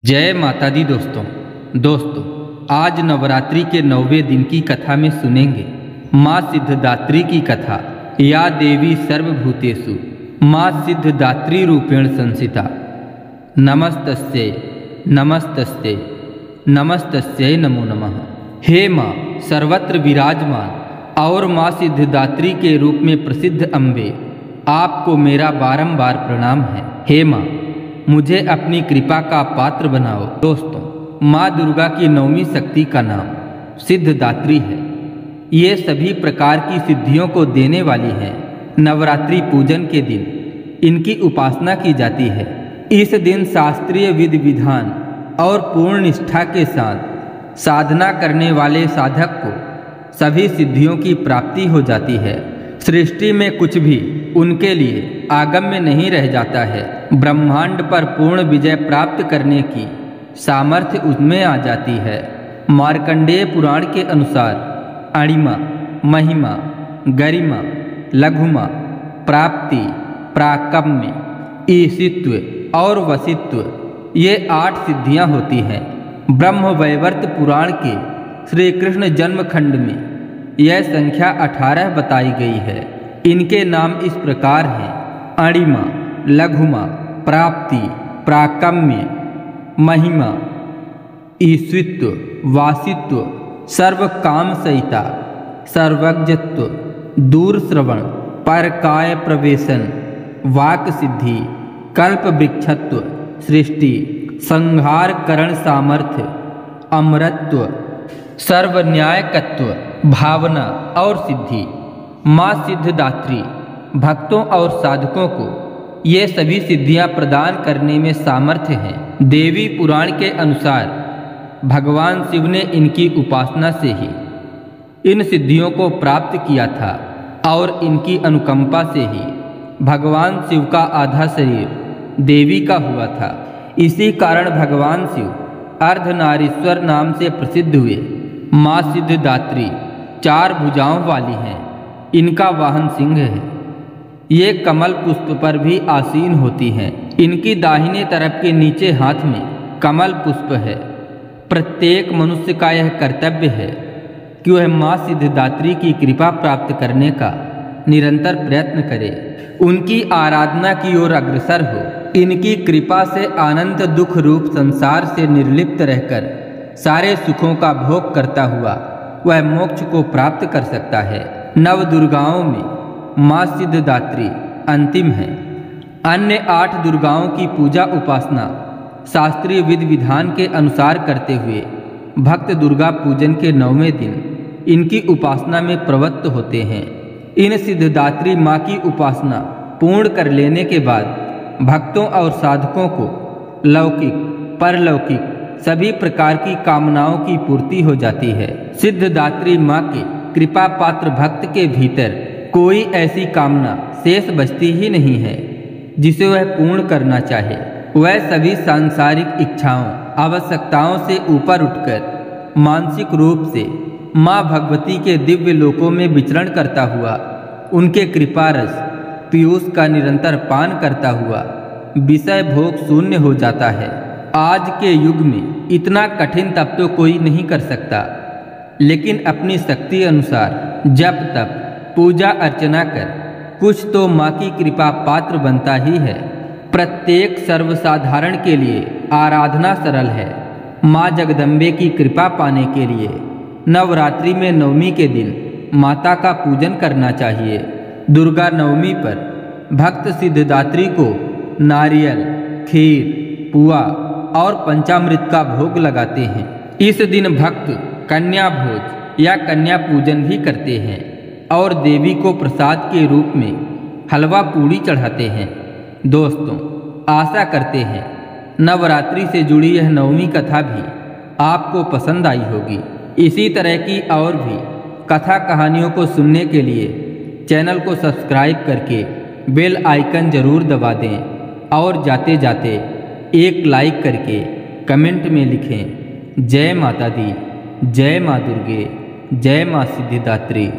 जय माता दी दोस्तों आज नवरात्रि के 9वें दिन की कथा में सुनेंगे माँ सिद्धदात्री की कथा। या देवी सर्वभूतेषु माँ सिद्धदात्री रूपेण संस्थिता। नमस्तस्यै नमस्तस्यै नमस्तस्यै नमो नमः। हे माँ सर्वत्र विराजमान और माँ सिद्धदात्री के रूप में प्रसिद्ध अम्बे, आपको मेरा बारंबार प्रणाम है। हे माँ मुझे अपनी कृपा का पात्र बनाओ। दोस्तों, माँ दुर्गा की 9वीं शक्ति का नाम सिद्धदात्री है। ये सभी प्रकार की सिद्धियों को देने वाली है। नवरात्रि पूजन के दिन इनकी उपासना की जाती है। इस दिन शास्त्रीय विधि विधान और पूर्ण निष्ठा के साथ साधना करने वाले साधक को सभी सिद्धियों की प्राप्ति हो जाती है। सृष्टि में कुछ भी उनके लिए आगम्य नहीं रह जाता है। ब्रह्मांड पर पूर्ण विजय प्राप्त करने की सामर्थ्य उसमें आ जाती है। मार्कंडेय पुराण के अनुसार अणिमा, महिमा, गरिमा, लघुमा, प्राप्ति, प्राकम्य, ईशित्व और वसित्व ये 8 सिद्धियां होती हैं। ब्रह्मवैवर्त पुराण के श्री कृष्ण जन्मखंड में यह संख्या 18 बताई गई है। इनके नाम इस प्रकार हैं: अणिमा, लघुमा, प्राप्ति, प्राकम्य, महिमा, ईशित्व, वासित्व, सर्व काम सहिता, सर्वज्ञत्व, दूर श्रवण, परकाय प्रवेशन, वाक सिद्धि, कल्प वृक्षत्व, सृष्टि संहार करण सामर्थ्य, अमरत्व, सर्वन्यायकत्व, भावना और सिद्धि। माँ सिद्धदात्री भक्तों और साधकों को ये सभी सिद्धियां प्रदान करने में सामर्थ्य हैं। देवी पुराण के अनुसार भगवान शिव ने इनकी उपासना से ही इन सिद्धियों को प्राप्त किया था और इनकी अनुकंपा से ही भगवान शिव का आधा शरीर देवी का हुआ था। इसी कारण भगवान शिव अर्धनारीश्वर नाम से प्रसिद्ध हुए। माँ सिद्धदात्री 4 भुजाओं वाली हैं। इनका वाहन सिंह है। ये कमल पुष्प पर भी आसीन होती हैं। इनकी दाहिने तरफ के नीचे हाथ में कमल पुष्प है। प्रत्येक मनुष्य का यह कर्तव्य है कि वह माँ सिद्धदात्री की कृपा प्राप्त करने का निरंतर प्रयत्न करे, उनकी आराधना की ओर अग्रसर हो। इनकी कृपा से आनंद दुख रूप संसार से निर्लिप्त रहकर सारे सुखों का भोग करता हुआ वह मोक्ष को प्राप्त कर सकता है। नव दुर्गाओं में माँ सिद्धदात्री अंतिम है। अन्य 8 दुर्गाओं की पूजा उपासना शास्त्रीय विधि विधान के अनुसार करते हुए भक्त दुर्गा पूजन के 9वें दिन इनकी उपासना में प्रवृत्त होते हैं। इन सिद्धदात्री माँ की उपासना पूर्ण कर लेने के बाद भक्तों और साधकों को लौकिक परलौकिक सभी प्रकार की कामनाओं की पूर्ति हो जाती है। सिद्धदात्री माँ के कृपा पात्र भक्त के भीतर कोई ऐसी कामना शेष बचती ही नहीं है जिसे वह पूर्ण करना चाहे। वह सभी सांसारिक इच्छाओं आवश्यकताओं से ऊपर उठकर मानसिक रूप से माँ भगवती के दिव्य लोकों में विचरण करता हुआ उनके कृपा रस पीयूष का निरंतर पान करता हुआ विषय भोग शून्य हो जाता है। आज के युग में इतना कठिन तप तो कोई नहीं कर सकता, लेकिन अपनी शक्ति अनुसार जप तप पूजा अर्चना कर कुछ तो माँ की कृपा पात्र बनता ही है। प्रत्येक सर्वसाधारण के लिए आराधना सरल है। माँ जगदम्बे की कृपा पाने के लिए नवरात्रि में 9वीं के दिन माता का पूजन करना चाहिए। दुर्गा नवमी पर भक्त सिद्धदात्री को नारियल, खीर, पुआ और पंचामृत का भोग लगाते हैं। इस दिन भक्त कन्या भोज या कन्या पूजन भी करते हैं और देवी को प्रसाद के रूप में हलवा पूड़ी चढ़ाते हैं। दोस्तों, आशा करते हैं नवरात्रि से जुड़ी यह 9वीं कथा भी आपको पसंद आई होगी। इसी तरह की और भी कथा कहानियों को सुनने के लिए चैनल को सब्सक्राइब करके बेल आइकन जरूर दबा दें और जाते जाते एक लाइक करके कमेंट में लिखें जय माता दी, जय माँ दुर्गे, जय माँ सिद्धिदात्री।